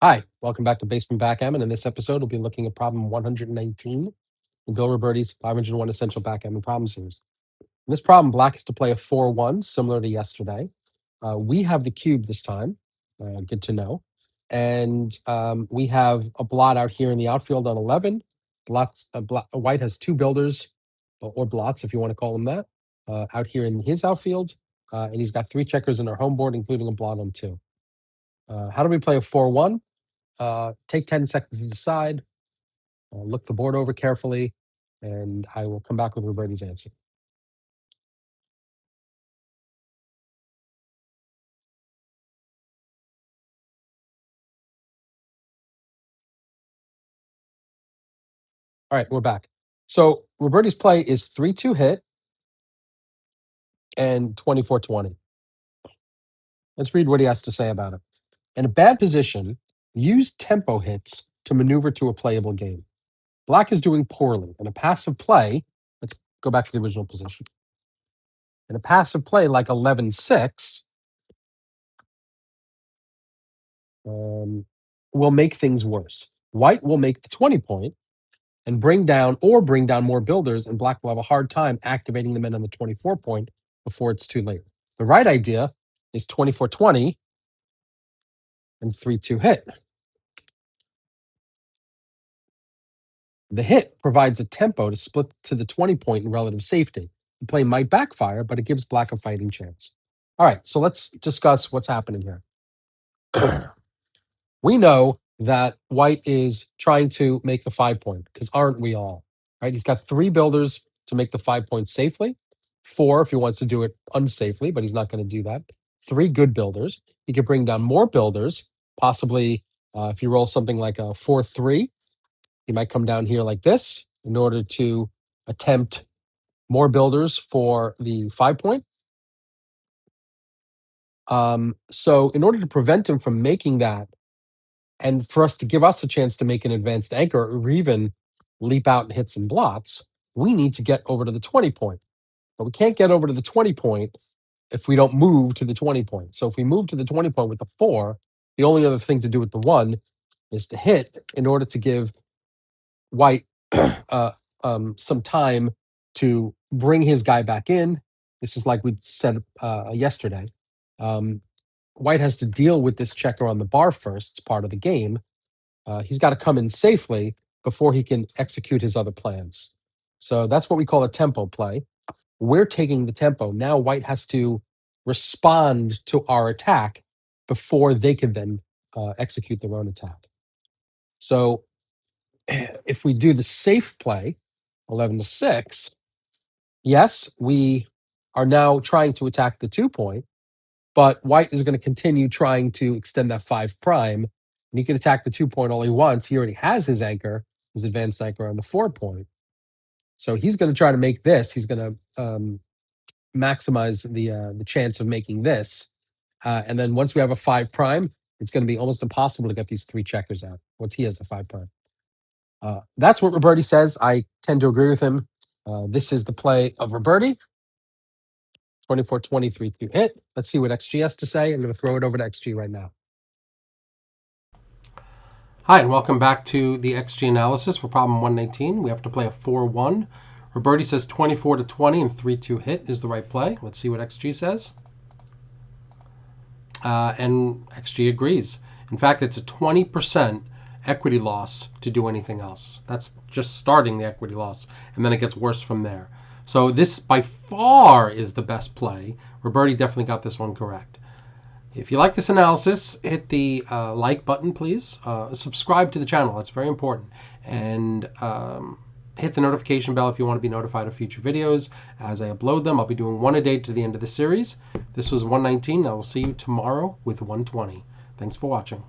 Hi, welcome back to Basement Backgammon. In this episode, we'll be looking at problem 119 in Bill Robertie's 501 Essential Backgammon Problem Series. In this problem, black is to play a 4-1, similar to yesterday. We have the cube this time, good to know. And we have a blot out here in the outfield on 11. White has two builders, or blots, if you want to call them that, out here in his outfield. And he's got three checkers in our home board, including a blot on 2. How do we play a 4-1? Take 10 seconds to decide, look the board over carefully, and I will come back with Robertie's answer. All right, we're back. So Robertie's play is 3-2 hit and 24-20. Let's read what he has to say about it. In a bad position, use tempo hits to maneuver to a playable game. Black is doing poorly. In a passive play, let's go back to the original position. In a passive play like 11-6, will make things worse. White will make the 20 point and bring down more builders, and black will have a hard time activating the men on the 24 point before it's too late. The right idea is 24-20 and 3-2 hit. The hit provides a tempo to split to the 20 point in relative safety. The play might backfire, but it gives black a fighting chance. All right, so let's discuss what's happening here. We know that white is trying to make the 5 point, because aren't we all? Right? He's got three builders to make the 5 point safely. 4 if he wants to do it unsafely, but he's not going to do that. 3 good builders. He could bring down more builders, possibly if you roll something like a 4-3, he might come down here like this in order to attempt more builders for the 5 point. So in order to prevent him from making that, and for us to give us a chance to make an advanced anchor or even leap out and hit some blots, we need to get over to the 20 point. But we can't get over to the 20 point if we don't move to the 20 point. So if we move to the 20 point with the 4, the only other thing to do with the 1 is to hit in order to give white some time to bring his guy back in. This is like we said yesterday. White has to deal with this checker on the bar first. It's part of the game. He's got to come in safely before he can execute his other plans. So that's what we call a tempo play. We're taking the tempo. Now white has to respond to our attack before they can then execute their own attack. So if we do the safe play, 11-6, yes, we are now trying to attack the 2 point, but white is going to continue trying to extend that 5 prime, and he can attack the 2 point all he wants. He already has his anchor, his advanced anchor on the 4 point. So he's going to try to make this. He's going to maximize the chance of making this. And then once we have a 5 prime, it's going to be almost impossible to get these 3 checkers out once he has the 5 prime. That's what Robertie says. I tend to agree with him. This is the play of Robertie. 24-20, 3-2 hit. Let's see what XG has to say. I'm going to throw it over to XG right now. Hi, and welcome back to the XG analysis for problem 119. We have to play a 4-1. Robertie says 24-20 and 3-2 hit is the right play. Let's see what XG says. And XG agrees. In fact, it's a 20% equity loss to do anything else. That's just starting the equity loss, and then it gets worse from there. So this by far is the best play. Robertie definitely got this one correct. If you like this analysis, hit the like button, please. Subscribe to the channel. That's very important. And hit the notification bell if you want to be notified of future videos as I upload them. I'll be doing one a day to the end of the series. This was 119. I will see you tomorrow with 120. Thanks for watching.